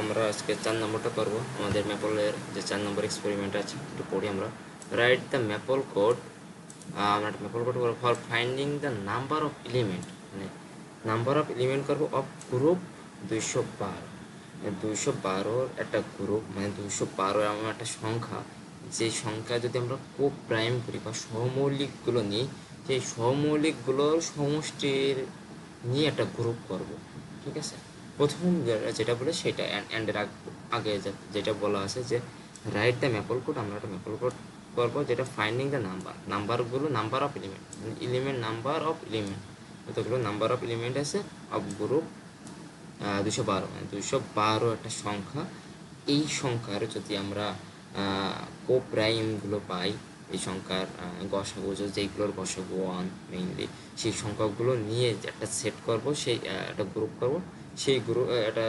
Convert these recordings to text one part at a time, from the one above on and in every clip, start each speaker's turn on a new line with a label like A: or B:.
A: আমরা আজকে 4 নম্বরটা করব। আমাদের ম্যাপলের যে 4 নম্বর এক্সপেরিমেন্ট আছে একটু পড়ি আমরা। Write the maple code. আমরা একটা ম্যাপল কোড করবো for finding the number of element, মানে নাম্বার অফ এলিমেন্ট করবো অফ গ্রুপ 212। 212 একটা গ্রুপ, মানে 212 এমন একটা সংখ্যা, যে সংখ্যা যদি আমরা কো প্রাইম করি বা সহমৌলিকগুলো নিই, সেই সহমৌলিকগুলোর সমষ্টির নিয়ে একটা গ্রুপ করব। ঠিক আছে, প্রথম যেটা বলে সেটা অ্যান্ডের আগে যেটা বলা আছে যে রাইট দ্য ম্যাপল কোড, আমরা একটা ম্যাপল কোড করবো যেটা ফাইন্ডিং দ্য নাম্বারগুলো, নাম্বার অফ এলিমেন্ট, মানে এলিমেন্ট নাম্বার অফ এলিমেন্ট, কতগুলো নাম্বার অফ এলিমেন্ট আছে অফ গ্রুপ 212, মানে 212 একটা সংখ্যা। এই সংখ্যার যদি আমরা কো প্রাইমগুলো পাই, এই সংখ্যার গসাগু, যেইগুলোর গসাগু 1 মেইনলি, সেই সংখ্যাগুলো নিয়ে একটা সেট করব, সেই একটা গ্রুপ করব, সেই গ্রুপ একটা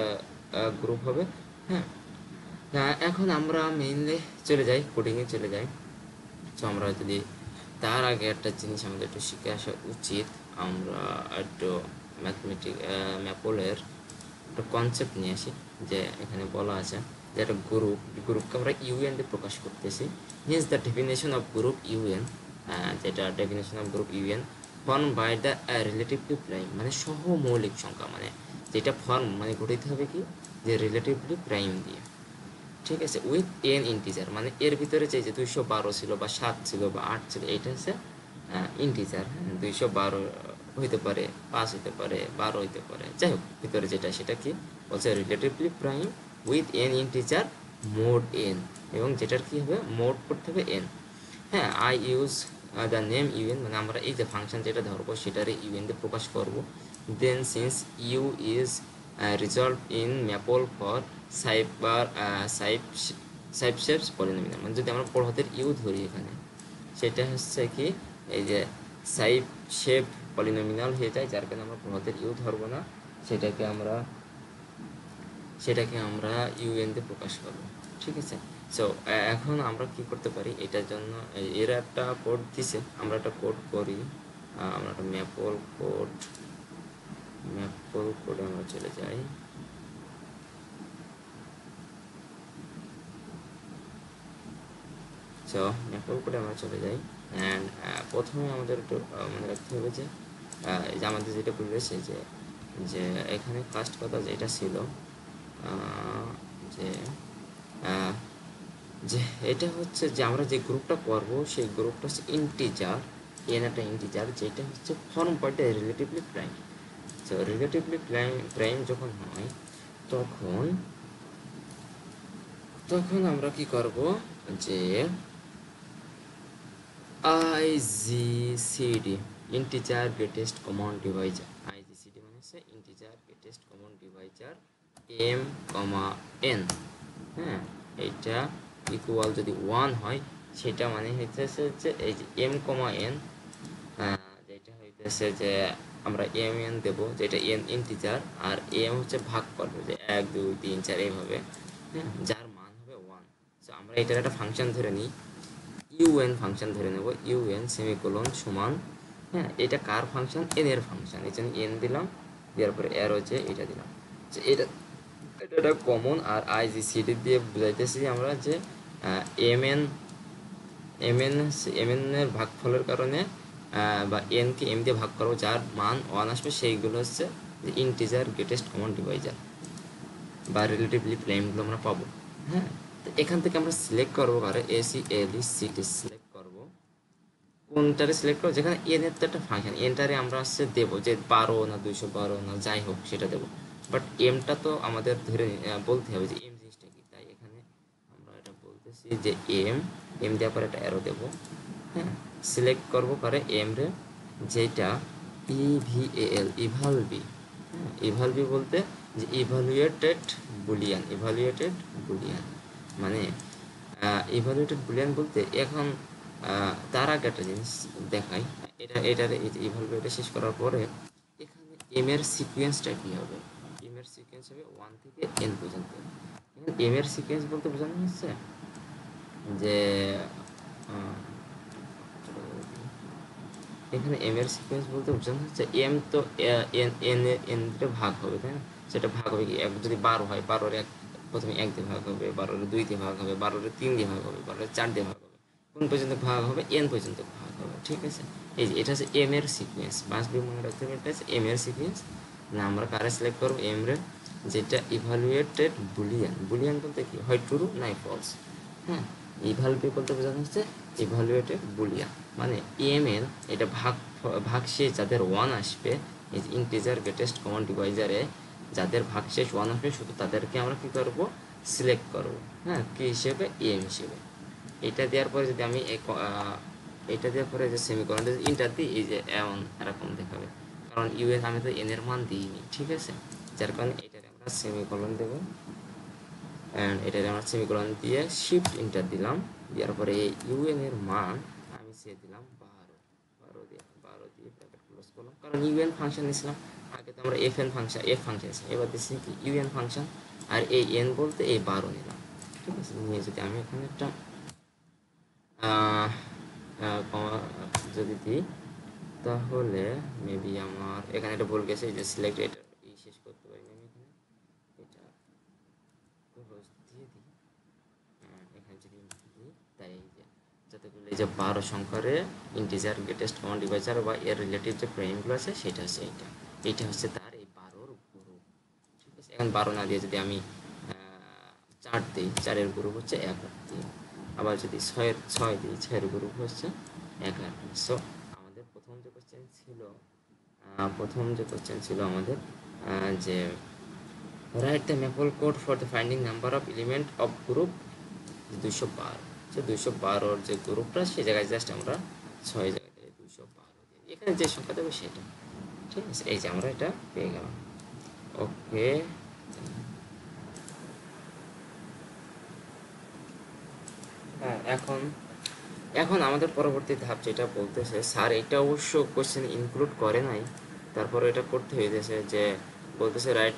A: গ্রুপ হবে। হ্যাঁ, এখন আমরা মেইনলি চলে যাই, কোডিংয়ে চলে যাই। তো আমরা যদি তার আগে একটা জিনিস আমাদের একটু শিখে আসা উচিত। আমরা একটু ম্যাপলের একটা কনসেপ্ট নিয়ে আসি। যে এখানে বলা আছে যে একটা গ্রুপকে আমরা ইউএন দিয়ে প্রকাশ করতেছি। Means the definition of group U n, যেটা definition of group U n form by the relatively prime, মানে সহমৌলিক সংখ্যা, মানে যেটা ফর্ম মানে গঠিত হবে কি, যে রিলেটিভলি প্রাইম দিয়ে। ঠিক আছে, উইথ এন ইন্টিজার, মানে এর ভিতরে যে 212 ছিল বা 7 ছিল বা 8 ছিল, এটা হচ্ছে ইন্টিজার। 212 হইতে পারে, 5 হইতে পারে, 12 হইতে পারে, যাই হোক ভিতরে যেটা সেটা কি বলছে, relatively prime with an integer mode N, এবং যেটার কি হবে মোড করতে হবে এন। হ্যাঁ, I use the name UN, মানে আমরা এই যে ফাংশন যেটা ধরবো সেটারে ইউএন দিয়ে প্রকাশ করব। Then since U is resolve in Maple for cyber সাইব শেপস পলিনোমিনাল, মানে যদি আমরা বড় হাতের ইউ ধরি এখানে, সেটা হচ্ছে কি এই যে সাইব শেপ পলিনোমিনাল হয়ে যায়, যার কারণে আমরা বড় হাতের ইউ ধরবো না, সেটাকে আমরা ইউএন দিয়ে প্রকাশ করব। ঠিক আছে, সো এখন আমরা কি করতে পারি, এটার জন্য এর একটা কোড দিছে, আমরা একটা কোড করি। আমরা একটা ম্যাপল কোডে আমরা চলে যাই। সো ম্যাপল কোডে আমরা চলে যাই। অ্যান্ড প্রথমে আমাদের একটু মনে রাখতে হবে যে এই যে আমাদের যেটা প্রিভিয়াস, যে যে এখানে ফার্স্ট কথা যেটা ছিল, যে যে এটা হচ্ছে যে আমরা যে গ্রুপটা করব সেই গ্রুপটা হচ্ছে ইন্টিজার, এন একটা ইন্টিজার, যেটা হচ্ছে ফর্ম পার্টে রিলেটিভলি প্রাইম। তো রিলেটিভলি প্রাইম যখন হয় তখন তখন আমরা কি করব, যে IGCD, integer greatest common divisor, IGCD মানে হচ্ছে integer greatest common divisor M comma N. হ্যাঁ, এইটা ইকুয়াল যদি 1 হয়, সেটা মানে হইতেছে যে এই যে এম কমা এন, যেটা হইতেছে যে আমরা এম এন দেবো, যেটা এন ইন্টিজার, আর এম হচ্ছে ভাগ করবো যে 1 2 3 4 এইভাবে। হ্যাঁ, যার মান হবে 1। তো আমরা এটার একটা ফাংশন ধরে নিই, ইউএন ফাংশন ধরে নেব, ইউএন সেমিকোলন সমান, হ্যাঁ এটা কার ফাংশন, এন এর ফাংশন, এই জন্য এন দিলাম, দেওয়ার পরে এর হচ্ছে এটা দিলাম, যে এটা এটা কমন। আর আইজিসিডি দিয়ে বুঝাইতেছি আমরা যে M N M N M N এর ভাগফলের কারণে বা এন কে এম দিয়ে ভাগ করবো, যার মান 1 আসবে সেইগুলো হচ্ছে ইন্টিজার গ্রেটেস্ট কমন ডিভাইজার বা রিলেটিভলি প্রাইমগুলো আমরা পাবো। হ্যাঁ, তো এখান থেকে আমরা সিলেক্ট করবো, কারো এসি এলি সিটি সিলেক্ট করবো, কোনটারে সিলেক্ট করবো, যেখানে এন এর তো একটা ফাংশন, এনটারে আমরা হচ্ছে দেবো যে 12 না 212 না যাই হোক সেটা দেবো, বাট এমটা তো আমাদের ধরে বলতে হবে যে এম জিনিসটা কি, তাই এখানে আমরা এটা বলতেছি যে এম, এম দেওয়ার পরে একটা অ্যারো দেবো। হ্যাঁ, সিলেক্ট করবো করে এম রে, যেটা ইভিএল ইভালভি। হ্যাঁ, ইভালভি বলতে যে ইভালুয়েটেড বুলিয়ান, মানে ইভালুয়েটেড বুলিয়ান বলতে এখন তার আগে একটা জিনিস দেখাই, এটার ইভালুয়েটে শেষ করার পরে এখানে এম এর সিকোয়েন্সটা কী হবে, এম এর সিকোয়েন্স হবে 1 থেকে n পর্যন্ত। এখানে এম এর সিকোয়েন্স বলতে বোঝানো হচ্ছে যে এখানে এম এর সিকোয়েন্স বলতে বোঝানো হচ্ছে এম তো এন এন এন ভাগ হবে, তাই না, সেটা ভাগ হবে কি, যদি 12 হয় 12-এর প্রথমে 1 দিয়ে ভাগ হবে, 12 2 দিয়ে ভাগ হবে, 12 3 দিয়ে ভাগ হবে, 12 4 দিয়ে ভাগ হবে, কোন পর্যন্ত ভাগ হবে, n পর্যন্ত ভাগ হবে। ঠিক আছে, এই যে এটা হচ্ছে m এর সিকোয়েন্স, মাস্ট বি মনে রাখতে হবে এটা হচ্ছে m এর সিকোয়েন্স। না আমরা কারে সিলেক্ট করব, m রে, যেটা ইভালুয়েটেড বুলিয়ান। বুলিয়ান বলতে কি হয়, ট্রু নাই ফলস। হ্যাঁ, ইভালুয়েট বলতে বোঝানো হচ্ছে ইভালুয়েটেড বুলিয়ান, মানে m এর এটা ভাগশেষ যাদের 1 আসবে, এই যে ইন্টিজার গ্রেটেস্ট কমন ডিভাইজারে যাদের ভাগশেষ 1 আসবে শুধু তাদেরকে আমরা কি করব, সিলেক্ট করব। হ্যাঁ, কি হিসেবে, m হিসেবে। এটা দেওয়ার পরে যদি আমি এটা দেওয়ার পরে যে সেমিকোলন ইন্টার দিই, এই যে এমন এরকম দেখাবে, কারণ ইউএন আমি তো এন এর মান দিইনি। ঠিক আছে, যার কারণে এটাকে আমরা সেমিকোলন দেবো, অ্যান্ড এটাকে আমরা সেমিকোলন দিয়ে শিফট ইন্টার দিলাম। দেওয়ার পরে এই ইউএন এর মান আমি সে দিলাম 12 দিয়ে ব্র্যাকেট ক্লোজ করলাম, কারণ ইউএন ফাংশন নিয়েছিলাম আগে, তো আমরা এফ ফাংশন নিয়েছিলাম, এবার দিচ্ছি কি ইউএন ফাংশন, আর এই এন বলতে এই 12 নিলাম। ঠিক আছে, নিয়ে যদি আমি এখানে একটা যদি দিই, তাহলে মেবি আমার এখানে একটা ভুল গেছে, যে সিলেক্ট এটা শেষ করতে পারি আমি এখানে, এটা ক্লোজ দিয়ে দিই। এখানে যদি দিই, তাই যতগুলো এই যে 12 সংখ্যারে ইন্টিজার গ্রেটেস্ট কমন ডিভাইজার বা এর রিলেটিভ যে প্রাইমগুলো আছে, সেটা হচ্ছে এইটা হচ্ছে তার এই 12র গ্রুপ। ঠিক আছে, এখন 12 না দিয়ে যদি আমি 4 দিই, 4-এর গ্রুপ হচ্ছে 11। আবার যদি 6 দিই, 6-এর গ্রুপ হচ্ছে 11। সো আমাদের প্রথম যে কোশ্চেন ছিল আমাদের যে write the maple code for the finding number of element of group 212। যে 212-র যে গ্রুপটা, সেই জায়গায় জাস্ট আমরা 6 জায়গায় 212 দিই, এখানে যে সংখ্যা দেবো সেটা। ঠিক আছে, এই যে আমরা এটা পেয়ে গেলাম। ওকে, হ্যাঁ, এখন আমাদের পরবর্তী ধাপ যেটা বলতেছে, স্যার এটা অবশ্য কোশ্চেন ইনক্লুড করে নাই, তারপরে এটা করতে হয়েছে, যে বলতেছে রাইট,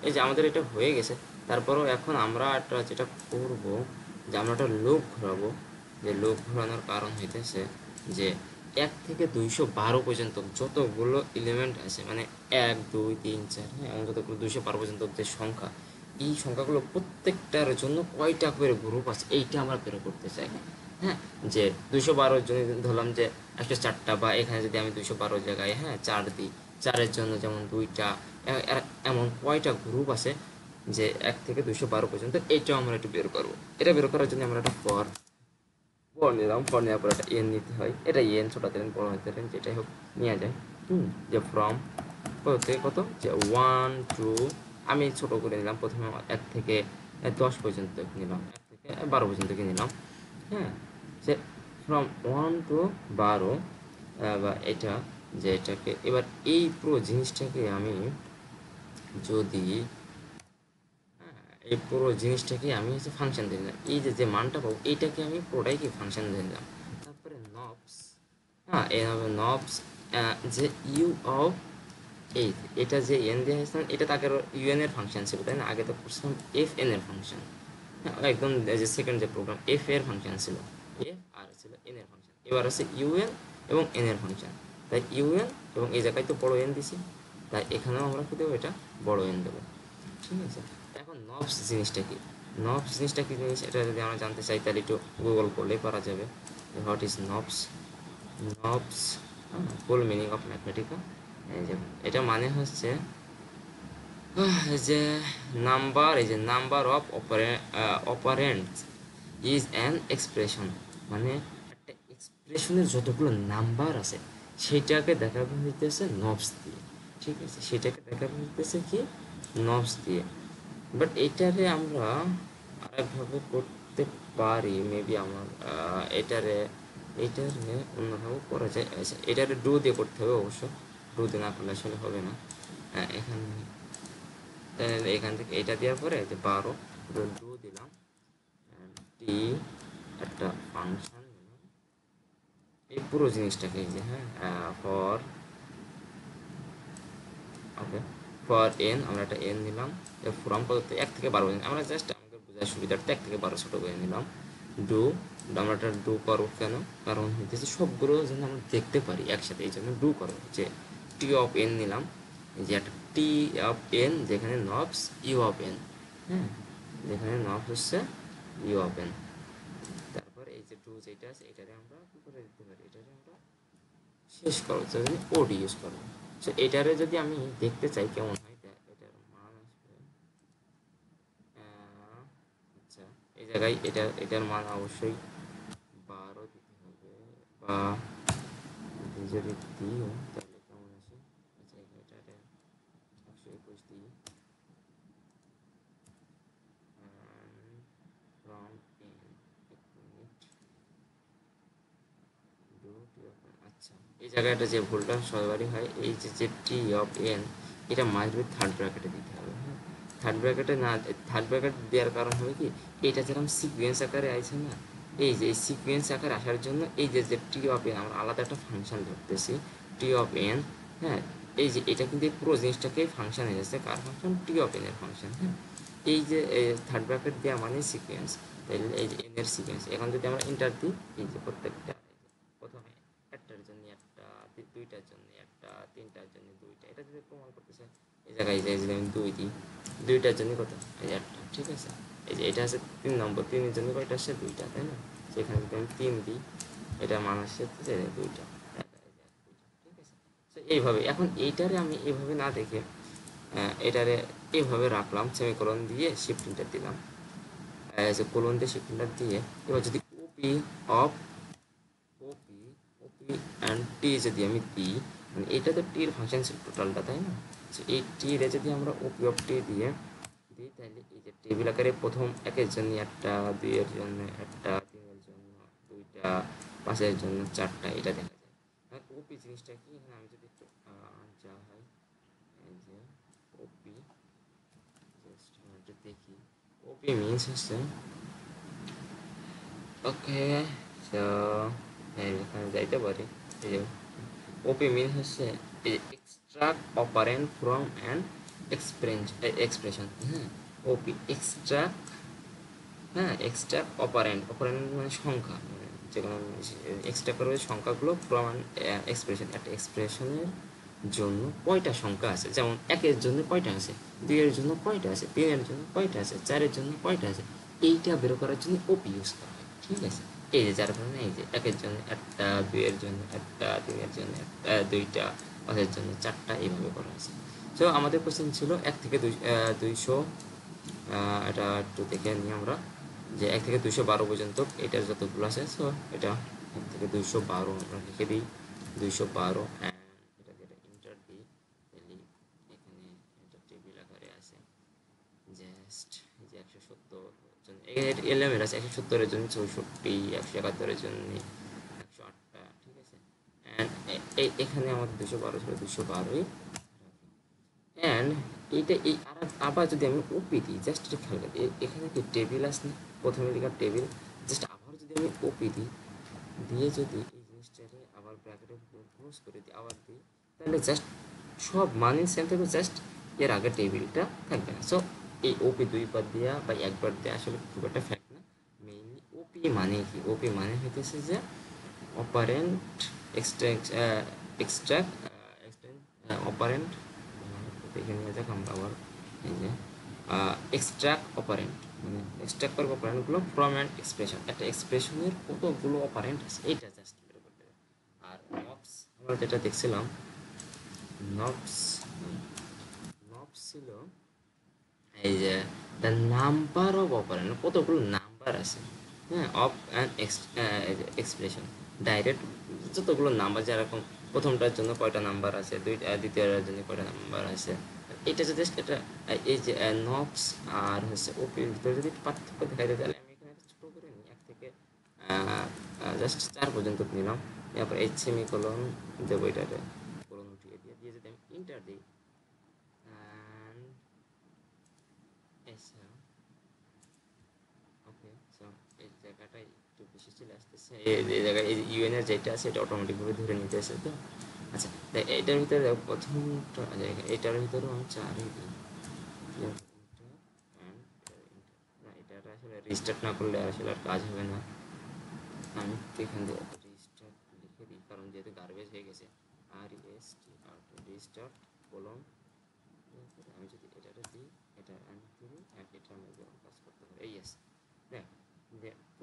A: এই যে আমাদের এটা হয়ে গেছে, তারপরেও এখন আমরা একটা যেটা করব, যে আমরা একটা লুপ ঘোরাবো। যে লুপ ঘোরানোর কারণ হইতেছে যে 1 থেকে 212 পর্যন্ত যতগুলো এলিমেন্ট আছে, মানে 1 2 3 4, হ্যাঁ, এমন যতগুলো 212 পর্যন্ত যে সংখ্যা, এই সংখ্যাগুলো প্রত্যেকটার জন্য কয়টা করে গ্রুপ আছে, এইটা আমরা বের করতে চাই। হ্যাঁ, যে 212-র জন্য ধরলাম যে 104টা, বা এখানে যদি আমি 212 জায়গায়, হ্যাঁ, 4 দিই, 4-এর জন্য যেমন 2টা, এমন কয়টা গ্রুপ আছে যে 1 থেকে 212 পর্যন্ত, এইটাও আমরা একটু বের করবো। এটা বের করার জন্য আমরা একটা ফর নিলাম, ফর নেওয়ার পর একটা এন নিতে হয়, এটা এন ছোট দিলেন বড় হতে দিলেন যেটাই হোক নেওয়া যায়। যে ফ্রম কত থেকে কত, যে 1 2, আমি ছোট করে নিলাম, প্রথমে 1 থেকে 10 পর্যন্ত নিলাম, 1 থেকে 12 পর্যন্ত নিলাম। হ্যাঁ, সে ফ্রম 1 to 12, বা এটা, যে এটাকে এবার এই পুরো জিনিসটাকে আমি যদি এই পুরো জিনিসটাকে আমি হচ্ছে ফাংশন দিয়ে দিলাম, এই যে মানটা পাবো এইটাকে আমি পুরোটাই কি ফাংশন দিয়ে দিলাম। তারপরে নবস, হ্যাঁ, এই হবে নবস, যে ইউ অফ এই, এটা যে এন দিয়ে আসলাম, এটা তো আগের ইউএন এর ফাংশন ছিল, তাই না? আগে তো করছিলাম এফ এন এর ফাংশন। হ্যাঁ, একদম যে সেকেন্ড যে প্রোগ্রাম, এফ এর ফাংশন ছিল, এফ আর ছিল এন এর ফাংশন, এবার আছে ইউএন এবং এন এর ফাংশন। তাই ইউএন এবং এই জায়গায় তো বড় এন দিছি, তাই এখানেও আমরা কি দেবো, এটা বড় এন দেবো। ঠিক আছে, এখন নবস জিনিসটা কি, নবস জিনিসটা কি জিনিস, এটা যদি আমরা জানতে চাই তাহলে একটু গুগল করলেই পারা যাবে, what is nops. Nops full meaning of Mathematica, এই যে এটা মানে হচ্ছে যে নাম্বার, এই যে number of operands is an expression, মানে একটা এক্সপ্রেশনের যতগুলো নাম্বার আছে সেটাকে দেখানো হইতেছে নবস দিয়ে। ঠিক আছে, সেটাকে দেখানো হইতেছে কি, নবস দিয়ে। বাট আমরা আরেকভাবে করতে পারি, মেবি আমার এটারে অন্যভাবে করা যায়। আচ্ছা, এটারে ডু দিয়ে করতে হবে অবশ্য, ডু দিয়ে না করলে আসলে হবে না। এখানে এখান থেকে এটা দেওয়ার পরে যে 12 ডু দিলাম, টি একটা ফাংশন দিলাম, এই পুরো জিনিসটাকে, এই যে হ্যাঁ, ফর ওকে, ফর এন আমরা একটা এন নিলাম, ফ্রম কত 1 থেকে 12 পর্যন্ত, আমরা জাস্ট আমাদের বোঝার সুবিধার্থে 1 থেকে 12 ছোটো করে নিলাম। ডু, আমরা একটা ডু করো কেন, কারণ হইতেছে সবগুলো যেন আমরা দেখতে পারি একসাথে, এই জন্য ডু করো। যে টি অফ এন নিলাম, এই যে একটা টি অফ এন, যেখানে নবস ইউ অফ এন, হ্যাঁ, যেখানে নব হচ্ছে ই ওপেন। তারপর এই যে ডু যেটা আছে এটারে আমরা কি করে দিতে পারি, এটারে আমরা শেষ করো যদি ওড ইউজ করবো। সো এটারে যদি আমি দেখতে চাই কেমন হয়, এটার মান আসবে আচ্ছা এই জায়গায় এটার মান অবশ্যই 12 দিতে হবে, বা যদি দিও তাহলে কেমন আসে। আচ্ছা এটারে 121 দিই from n, এক মিনিট, আচ্ছা এই জায়গাটা যে ভুলটা সবারই হয়, এই যে টি অফ এন এটা মাস্ট বি থার্ড ব্র্যাকেটে দিতে হবে। হ্যাঁ, থার্ড ব্র্যাকেটে না, থার্ড ব্র্যাকেট দেওয়ার কারণ হবে কি, এটা যেরকম সিকুয়েন্স আকারে আছে না, এই যে সিকুয়েন্স আকারে আসার জন্য এই যে টি অফ এন আমরা আলাদা একটা ফাংশন ধরতেছি টি অফ এন। হ্যাঁ, এই যে এটা কিন্তু পুরো জিনিসটাকে ফাংশন হয়ে যাচ্ছে, কার ফাংশন, টি অফ এন এর ফাংশন। হ্যাঁ, এই যে থার্ড ব্র্যাকেট দেওয়া মানে সিকুয়েন্স, তাহলে এই যে এন এর সিকুয়েন্স। এখন যদি আমরা এন্টার দিই, এই যে প্রত্যেকটা প্রথমে একটার জন্য একটা, দুইটার জন্য একটা, তিনটার জন্য দুইটা, এটা যদি প্রমাণ করতে চাই এই জায়গায় যে যদি আমি দুই দিই, দুইটার জন্য কত, এই একটা, ঠিক আছে। এই যে এটা আছে 3 নম্বর, 3-এর জন্য কয়টা আসছে, দুইটা, তাই না। সেখানে যদি আমি 3 দিই, এটা মান আসছে দুইটা, ঠিক আছে। তো এইভাবে এখন এইটারে আমি এইভাবে না দেখে এটারে এইভাবে রাখলাম, সেমিকোলন দিয়ে শিফট ইন্টার দিলাম, যে কোলন দিয়ে শিফট ইন্টার দিয়ে, এবার যদি ওপি অফ ওপি ওপি অ্যান্ড টি যদি আমি দিই, মানে এটা তো টির ফাংশন ছিল টোটালটা, তাই না। তো এই টিরে যদি আমরা ওপি অফ টি দিয়ে দিই, তাহলে এই যে টেবিল আকারে প্রথম একের জন্য একটা, দুইয়ের জন্য একটা, তিনের জন্য দুইটা, পাঁচের জন্য চারটা, এটা দেখা যায়। আর ওপি জিনিসটা কি, এখানে আমি যদি একটু যা হয়, এই যে ওপি জাস্ট একটু দেখি, ওপি মিনস হচ্ছে ওকে, তো এখানে যাইতে পারি। এই যে ওপি মিন হচ্ছে extract operant from an expression. হ্যাঁ, ওপি এক্সট্রাক্ট, হ্যাঁ এক্সট্রাক্ট অপারেন্ট, অপারেন্ট মানে সংখ্যা, মানে যে কোনো এক্সট্রাক্ট করবে সংখ্যাগুলো ফ্রম অ্যান এক্সপ্রেশন, একটা এক্সপ্রেশনের জন্য কয়টা সংখ্যা আছে, যেমন একের জন্য কয়টা আছে, দুইয়ের জন্য কয়টা আছে, তিনের জন্য কয়টা আছে, চারের জন্য কয়টা আছে, এইটা বের করার জন্য ওপি ইউজ করা হয়, ঠিক আছে। এই যে যার কারণে এই যে একের জন্য একটা, দুইয়ের জন্য একটা, তিনের জন্য একটা, দুইটা, পাঁচের জন্য চারটা, এইভাবে করা হয়েছে। তো আমাদের কোশ্চেন ছিল 1 থেকে 200, এটা একটু দেখে নিই আমরা, যে 1 থেকে 212 পর্যন্ত এটার যতগুলো আছে। সো এটা 1 থেকে 212 আমরা লিখে দিই, 212, অ্যান্ড এটাকে ইন্টার দিই, তাহলে এখানে এটা টেবিল আকারে আছে, জাস্ট এই যে 170 জন এলিমেন্ট আছে, 170-এর জন্য 64, 171-এর জন্য 108টা, ঠিক আছে। অ্যান্ড এখানে আমাদের 212 ছিল, 212ই। অ্যান্ড এইটা এই আবার যদি আমি ওপি দিই, জাস্ট এটা খেয়াল করি, এখানে কি টেবিল আসলে প্রথমে লেখা টেবিল, জাস্ট আবার যদি আমি ওপি দিই, দিয়ে যদি এই জিনিসটাকে আবার ব্র্যাকেটে ক্লোজ করে দিই, আবার দিই, তাহলে জাস্ট সব মানে সেম থাকবে, জাস্ট এর আগে টেবিলটা থাকবে না। সো এই ওপি দুইবার দেওয়া বা একবার দেওয়া আসলে খুব একটা ফ্যাক্ট না। মেইনলি ওপি মানে কি, ওপি মানে হইতেছে যে অপারেন্ট এক্সট্রাক্ট, এক্সট্রাক্ট অপারেন্ট, দেখে নিয়ে যাক আমরা আবার, এই যে এক্সট্রাক্ট অপারেন্ট, মানে এক্সট্রাক্ট করবো অপারেন্টগুলো ফ্রম অ্যান্ড এক্সপ্রেশন, একটা এক্সপ্রেশনের কতগুলো অপারেন্ট আছে এইটা জাস্ট বের করতে হবে। আর নবস আমরা যেটা দেখছিলাম, নবস নবস ছিল এই যে দ্য নাম্বার অফ অপারেন্ট, কতগুলো নাম্বার আছে, হ্যাঁ, অফ অ্যান্ড এক্সপ্রেশন, ডাইরেক্ট যতগুলো নাম্বার, যেরকম প্রথমটার জন্য কয়টা নাম্বার আছে, দ্বিতীয়টার জন্য কয়টা নাম্বার আছে, এটা যদি এটা এই যে নবস আর হচ্ছে ওপির ভিতরে যদি পার্থক্য দেখা যায়, তাহলে আমি এখানে ছোটো করে নিই, 1 থেকে জাস্ট 4 পর্যন্ত নিলাম, তারপর এই সেমিকোলন দেবো, এটাতে কোলন উঠিয়ে দিয়ে দিয়ে যদি আমি ইন্টার দিই, এছাড়া ওকে, সো এই জায়গাটাই একটু বেশি চলে আসতেছে, এই জায়গায় এই ইউএন এর যেটা আছে এটা অটোমেটিকভাবে ধরে নিতেছে। তো আচ্ছা, তাই এটার ভিতরে দেখো প্রথমটা জায়গা, এটার ভিতরেও আমি 4ই দিই, না এটা আসলে রিস্টার্ট না করলে আসলে আর কাজ হবে না। আমি এখান থেকে রিস্টার্ট লিখে দিই, কারণ যেহেতু গার্বেজ হয়ে গেছে, রিস্টার্ট কোলন, আমি যদি এটাতে দিই, এটা আমি করি, এটা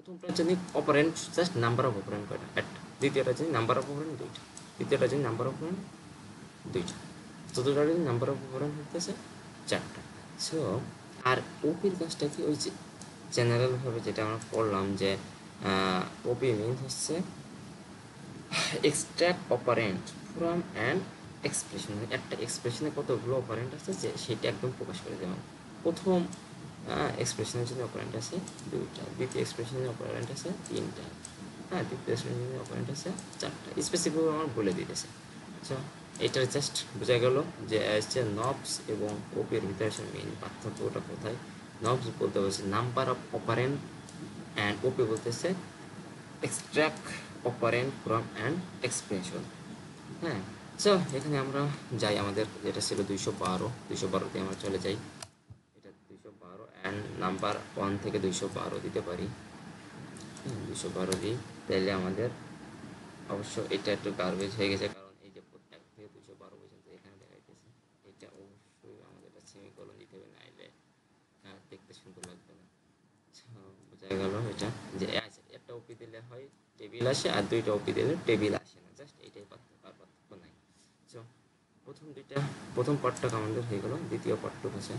A: প্রথমটা যদি operant just number of operant কয়টা একটা, দ্বিতীয়টা যদি নাম্বার অফ অপারেন্ট দুইটা, তৃতীয়টা যদি নাম্বার অফ অপারেন্ট দুইটা, চতুর্থটা যদি নাম্বার অফ অপারেন্ট হইতেছে চারটা। সো আর ওপির কাজটা কি, ওই যে জেনারেলভাবে যেটা আমরা পড়লাম যে ওপি মিনস হচ্ছে extract operant from an expression, মানে একটা এক্সপ্রেশনে কতগুলো অপারেন্ট আছে যে সেটা একদম প্রকাশ করে দেওয়া। প্রথম এক্সপ্রেশনের জন্য অপারেন্ট আছে দুইটা, দ্বিতীয় এক্সপ্রেশনের অপারেন্ট আছে তিনটা, তৃতীয় এক্সপ্রেশনের অপারেন্ট আছে চারটা, স্পেসিফিকভাবে আমার বলে দিতেছে। সো এটার জাস্ট বোঝা গেল যে হচ্ছে নবস এবং ওপির ভিতরে মেইন পার্থক্যটা কোথায়। নবস বলতে বলছে নাম্বার অফ অপারেন্ট অ্যান্ড ওপি বলতেছে extract operant from and expression. হ্যাঁ, সো এখানে আমরা যাই, আমাদের যেটা ছিল 212 আমরা চলে যাই। এটা 212 অ্যান্ড নাম্বার 1 থেকে 212 দিতে পারি। 212 দিই, তাহলে আমাদের অবশ্য এটা একটু গার্বেজ হয়ে গেছে, কারণ এই যে 1 থেকে 212 পর্যন্ত এখানে দেখাইতেছে, এটা অবশ্যই আমাদের একটা সেমিকোলন দিতে হবে, নাইলে দেখতে সুন্দর লাগবে না। বোঝা গেল এটা যে একটা ওপি দিলে হয় টেবিল আসে, আর দুইটা ওপি দিলে টেবিল আসে না, জাস্ট এইটাই পার্থক্য, আর পার্থক্য নাই। সো প্রথম পার্টটা আমাদের হয়ে গেল। দ্বিতীয় পার্টটা হচ্ছে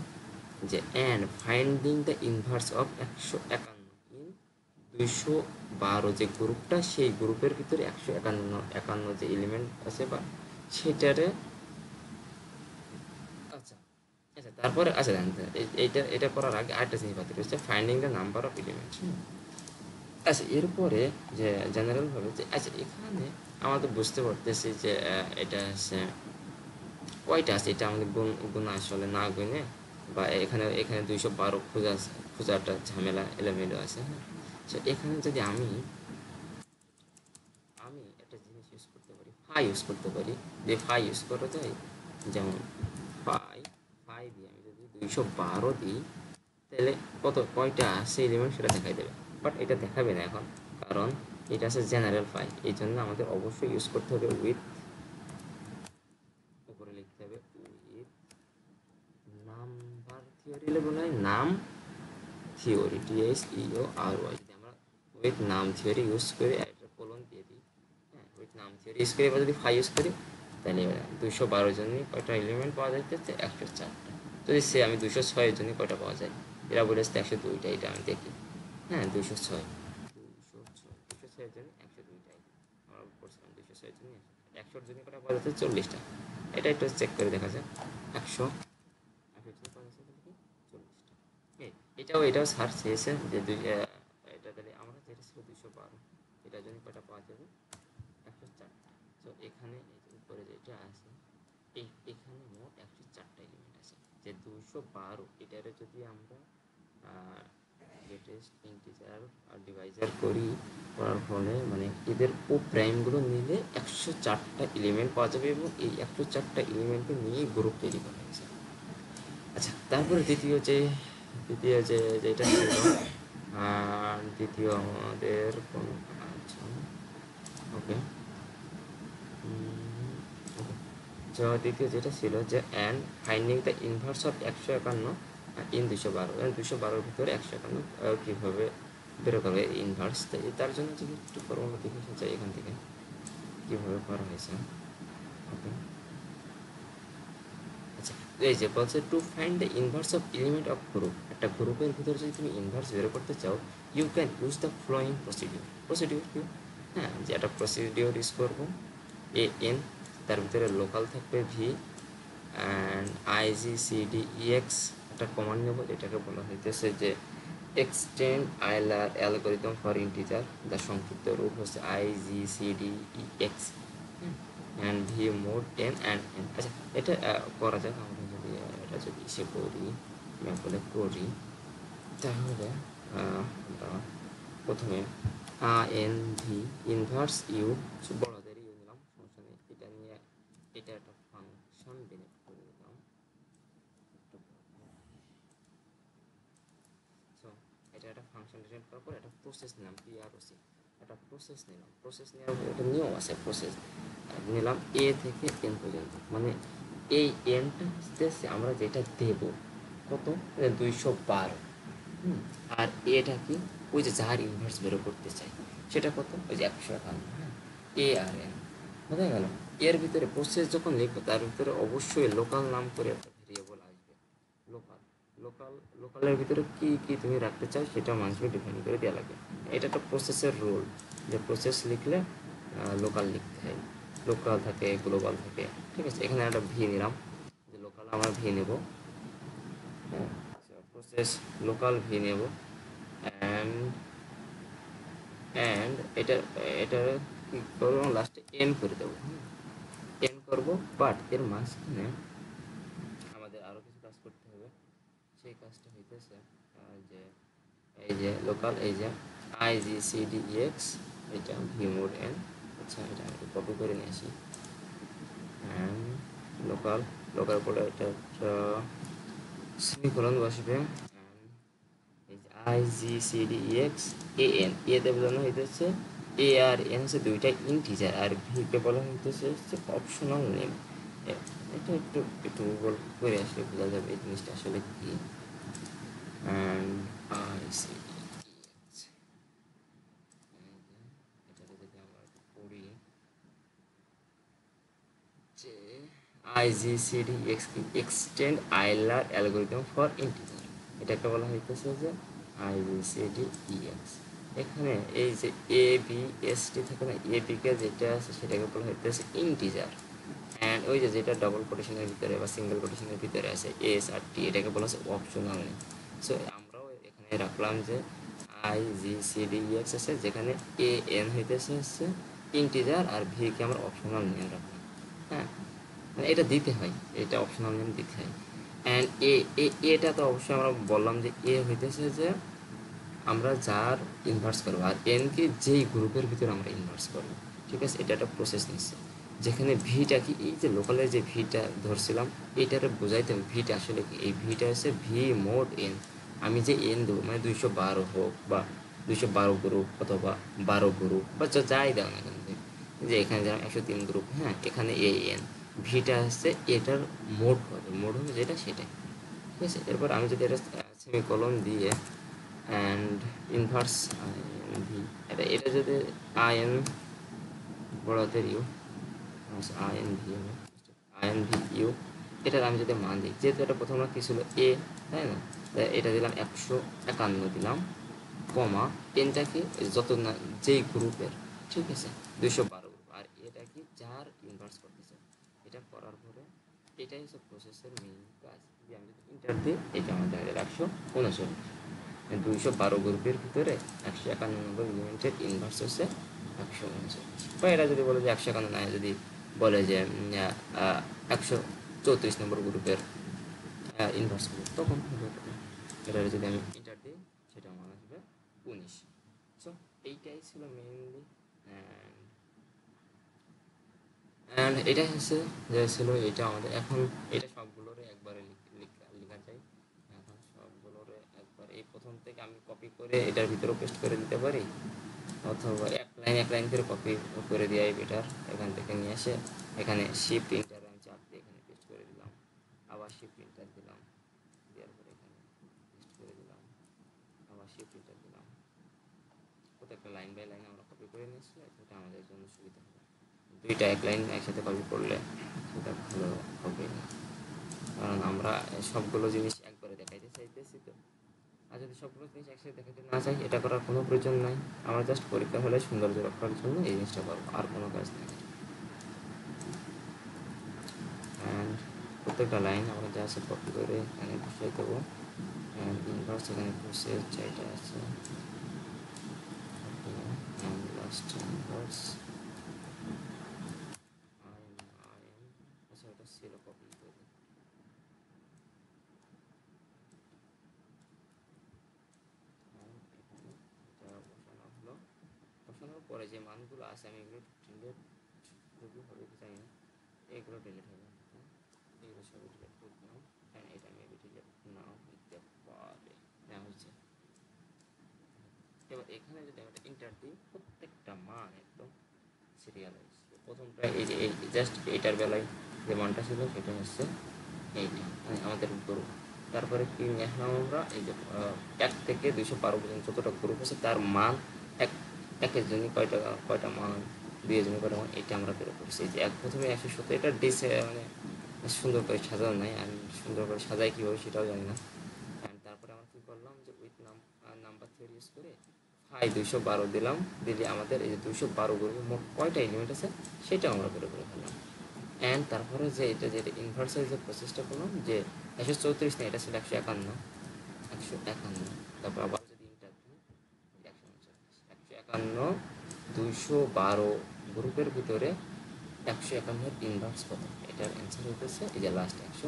A: যে and finding the inverse of 151 in 212 যে গ্রুপটা, সেই গ্রুপের ভিতরে 151 যে এলিমেন্ট আছে বা সেটারে আচ্ছা আচ্ছা তারপরে আচ্ছা জানতে এটা করার আগে আরেকটা জিনিস বাদ রয়েছে, finding the number of elements. আচ্ছা এরপরে যে জেনারেলভাবে যে আচ্ছা এখানে আমাদের বুঝতে পারতেছি যে এটা হচ্ছে কয়টা আছে, এটা আমাদের গুণ আসলে না গুনে, বা এখানে 212 খোঁজাটা ঝামেলা এলোমেলো আছে। হ্যাঁ, সো এখানে যদি আমি একটা জিনিস ইউজ করতে পারি, ইউজ করতে পারি, যে ইউজ করা যায়, যেমন ফাই দিয়ে আমি যদি 212 দিই, তাহলে কয়টা আছে এলিমেন্ট সেটা দেখাই দেবে, বাট এটা দেখাবে না এখন, কারণ এটা আছে জেনারেল এই জন্য আমাদের অবশ্যই ইউজ করতে হবে উইথ, উপরে লিখতে হবে উইথ নাম্বার থিওরি, বলা হয় নাম থিওরি, THEORY। যদি আমরা উইথ নাম থিওরি ইউজ করে একটা কোলন দিয়ে দিই, হ্যাঁ উইথ নাম থিওরি ইউজ করে এবার যদি ইউজ করি, তাহলে 212 জনই কয়টা এলিমেন্ট পাওয়া যাচ্ছে, 104টা। যদি আমি 206 জনই কয়টা পাওয়া যায়, এরা বলেছে 102টা, এটা আমি দেখি। হ্যাঁ 206 জনই 102টাই আমরা করছিলাম, 206 জনই 100 জনই কটা পাওয়া যাচ্ছে, 40টা। এটা একটু চেক করে দেখা যায়, 100 পাওয়া যাচ্ছে 40টা। এটাও সার্চ চেয়েছে যে এটা তাহলে আমরা যেটা ছিল 212, এটার জন্য কয়টা পাওয়া যাবে, 104টা। তো এখানে উপরে যেটা আছে, এখানে মোট 104টা এলিমেন্ট আছে। যে 212 এটারে যদি আমরা গ্রেটেস্ট ইন্টিজার আর ডিভাইজার করার ফলে মানে এদের প্রাইমগুলো নিলে 104টা এলিমেন্ট পাওয়া যাবে, এবং এই 104টা এলিমেন্টকে নিয়ে গ্রুপ তৈরি করা হয়েছে। আচ্ছা তারপরে দ্বিতীয় যেটা ছিল, দ্বিতীয় আমাদের কোনো, আচ্ছা ওকে, দ্বিতীয় যেটা ছিল যে and finding the inverse of 151 in 212, 212-র ভিতরে 151 কীভাবে বেরো করবে ইনভার্স, তার জন্য যদি একটু ফর্মুলা দেখে চাই এখান থেকে কীভাবে করা হয়েছে। ওকে, আচ্ছা এই যে বলছে to find the inverse of element of group, একটা গ্রুপের ভিতরে যদি তুমি ইনভার্স বের করতে চাও, you can use the following procedure কি, হ্যাঁ যে একটা প্রসিডিউর ইউজ করবো, এন, তার ভিতরে লোকাল থাকবে ভি, অ্যান্ড IGCDEX একটা কমান্ড নেব, যেটাকে বলা হইতেছে যে extend ILR algorithm for integer, যার সংক্ষিপ্ত রূপ হচ্ছে IGCDEX, and V mode N and N. আচ্ছা এটা করা যাক, আমরা যদি এটা যদি ইসে করি, ম্যাপলে করি, তাহলে আমরা প্রথমে INV ইনভার্স ইউ, বড়দের ইউ নিলাম, সমস্যা নেই, এটা নিয়ে এটা একটা ফাংশন বেনিফ করে দিলাম। সো এটা একটা ফাংশন ডিফাইন করার পর একটা প্রসেস নিলাম, PROC, একটা প্রসেস নিলাম, প্রসেস নেওয়ার একটা নিয়ম আছে, প্রসেস নিলাম এ থেকে এন পর্যন্ত, মানে এই এনটা হচ্ছে আমরা যেটা দেব কত, 212, আর এটা কি, ওই যে যার ইনভার্স বেরো করতে চাই সেটা কত, ওই যে 151, হ্যাঁ, এ আর এন বোঝা গেল। এর ভিতরে প্রসেস যখন লিখবো তার ভিতরে অবশ্যই লোকাল নাম করে একটা ভেরিয়েবল আসবে। লোকাল লোকাল লোকালের ভিতরে কি কি তুমি রাখতে চাও সেটা মানুষকে ডিফাইন করে দেওয়া লাগে। এটা একটা প্রসেসের রোল, যে প্রসেস লিখলে লোকাল লিখতে হয়, লোকাল থাকে, গ্লোবাল থাকে, ঠিক আছে। এখানে একটা ভি নিলাম, যে লোকাল আমরা ভি নেব, হ্যাঁ, প্রসেস লোকাল ভি নেব, অ্যান্ড অ্যান্ড এটা এটা কি করবো, লাস্টে এন করে দেবো, এন করবো। বাট এর মাঝখানে আমাদের আরও কিছু কাজ করতে হবে। সেই কাজটা হইতেছে যে এই যে লোকাল, এই যে IGCDEX, এটা ভি মোড এন। আচ্ছা, এটা আমি কপি করে নিয়ে আসি, অ্যান্ড লোকাল লোকাল পরে এটা সেমিকোলন বসবে, এই যে IGCDEX AN, এ দেব জন্য হইতেছে এ আর এন হচ্ছে দুইটা ইন্টিজার, আর ভি কে বলা হইতেছে হচ্ছে অপশনাল নেম। এটা একটু একটু গুগল করে আসলে বোঝা যাবে এই জিনিসটা আসলে কি। অ্যান্ড ICDEX, এটাকে যদি আমরা পড়ি যে IGCDEX কি, extend ILR algorithm for integer, এটাকে বলা হইতেছে যে IGCDEX। এখানে এই যে ABST থাকে না, এবিকে যেটা আছে সেটাকে বলা হইতেছে ইন্টিজার, অ্যান্ড ওই যে যেটা ডবল কোটেশনের ভিতরে বা সিঙ্গেল কোটেশনের ভিতরে আছে এস আর টি, এটাকে বলা হচ্ছে অপশনাল নেম। সো আমরাও এখানে রাখলাম যে IGCDEX আছে, যেখানে AN হইতেছে হচ্ছে ইন্টিজার আর ভি কে আমরা অপশনাল নেম রাখলাম, হ্যাঁ, মানে এটা দিতে হয়, এটা অপশনাল নেম দিতে হয়। অ্যান্ড এটা তো অবশ্যই আমরা বললাম যে এ হইতেছে যে আমরা যার ইনভার্স করবো, আর এন কে যেই গ্রুপের ভিতরে আমরা ইনভার্স করবো, ঠিক আছে। এটা একটা প্রসেস নিচ্ছে, যেখানে ভিটা কি, এই যে লোকালের যে ভিটা ধরছিলাম এইটারে বোঝাইতে হবে ভিটা আসলে কি। এই ভিটা হচ্ছে ভি মোড এন, আমি যে এন দেবো মানে 212 হোক বা 212 গ্রুপ অথবা 12 গ্রুপ বা যাই দাও না এখান থেকে, যে এখানে যেমন 103 গ্রুপ, হ্যাঁ, এখানে এ এন, ভিটা হচ্ছে এটার মোড হবে, মোড হবে যেটা সেটাই, ঠিক আছে। এরপর আমি যদি এটা সেমিকোলন দিয়ে অ্যান্ড ইনভার্স ভি, এটা যদি আইএন বড় হাতের ইউ, INV হবে, INVU, এটার আমি যদি মান দিই, যেহেতু এটা প্রথমে কি ছিল এ, তাই না, এটা দিলাম 151 দিলাম, কমা এনটা কি যত না যেই গ্রুপের, ঠিক আছে, 212 গ্রুপ, আর এটা কি যার ইনভার্স করতেছে। এটা করার পরে এটাই হচ্ছে প্রসেসের মেইন কাজ। যে আমি যদি ইন্টার দিই, এটা আমাদের 139, 212 গ্রুপের ভিতরে 191 এলিমেন্টের ইনভার্স হচ্ছে 139। বা এরা যদি বলে যে 151 নয়, যদি বলে যে 134 গ্রুপের ইনভার্স গ্রুপ, তখন হবে এটা যদি আমি ইন্টার দিই সেটা আমার আসবে 19। সো এইটাই ছিল মেইনলি, অ্যান্ড এটাই হচ্ছে যে ছিল এটা আমাদের। এখন এটা সবগুলোরে একবারে লেখা যায়, এখন সবগুলোরে একবার এই প্রথম থেকে আমি কপি করে এটার ভিতরে পেস্ট করে দিতে পারি, অথবা এক লাইন করে কপি করে দেওয়াই বেটার। এখান থেকে নিয়ে এসে এখানে শিফট ইন্টার আমি চাপ দিয়ে এখানে পেস্ট করে দিলাম, আবার শিফট ইন্টার দিলাম, দেওয়ার পরে এখানে পেস্ট করে দিলাম, আবার শিফট ইন্টার দিলাম। প্রত্যেকটা লাইন বাই লাইন আমরা কপি করে নিয়েছি, এটা আমাদের জন্য সুবিধা হবে। দুইটা এক লাইন একসাথে কপি করলে সেটা ভালো হবে না, কারণ আমরা সবগুলো জিনিস একবারে দেখাইতে চাইতেছি তো। আর যদি সবগুলো জিনিস একসাথে দেখাতে না চাই, এটা করার কোনো প্রয়োজন নাই। আমরা জাস্ট পরীক্ষা হলে সৌন্দর্য রক্ষার জন্য এই জিনিসটা করবো, আর কোনো কাজ নেই। অ্যান্ড প্রত্যেকটা লাইন আমরা যা আছে কপি করে এখানে বসিয়ে দেবো, অ্যান্ড ইনভার্স এখানে বসে এটা আছে, অ্যান্ড লাস্ট ইনভার্স আচ্ছা ওটা ছিল কপি করে, এখানে এটা বসানো হলো। বসানোর পরে যে মানগুলো আছে আমি এগুলো ডিলিট যদি হবে কি জানি না, এগুলো ডিলিট হবে, এগুলো সব ডিলিট করে দিলাম, কারণ এটা মেবি ডিলিট নাও হইতে পারে, না হচ্ছে। এবার এখানে যদি আমরা ইন্টার দিই, প্রত্যেকটা মান একদম সিরিয়ালাইজ। প্রথমটা এই যে এই জাস্ট এইটার বেলায় যে মানটা ছিল সেটা হচ্ছে এইটা, মানে আমাদের গ্রুপ, তারপরে কি নিয়ে আসলাম আমরা, এই যে 1 থেকে 212 পর্যন্ত যতটা গ্রুপ আছে তার মান একের জন্য কয়টা মান, দুইয়ের জন্য কয়টা মান, এটা আমরা বের করছি। এই যে প্রথমে 117, এটা মানে সুন্দর করে সাজানো নাই, আমি সুন্দর করে সাজাই কীভাবে সেটাও জানি না। অ্যান্ড তারপরে আমরা কী করলাম যে উইথ নাম্বার থিওরি ইউজ করে 212 দিলাম, দিলে আমাদের এই যে 212 গ্রুপে মোট কয়টা এলিমেন্ট আছে সেটাও আমরা বের করে ফেললাম। অ্যান্ড তারপরে যে এটা ইনভার্সের যে প্রসেসটা করলাম, যে 134 না, এটা ছিল 151, তারপর আবার যদি ইন্টার দিই 151, 212 গ্রুপের ভিতরে 151 ইনভার্স কত, এটার অ্যান্সার হইতেছে এই যে লাস্ট 100,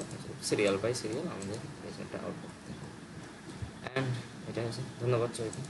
A: সিরিয়াল বাই সিরিয়াল আমাদের রেজাল্টটা আউট করতে হবে। অ্যান্ড এটা হচ্ছে, ধন্যবাদ সবাইকে।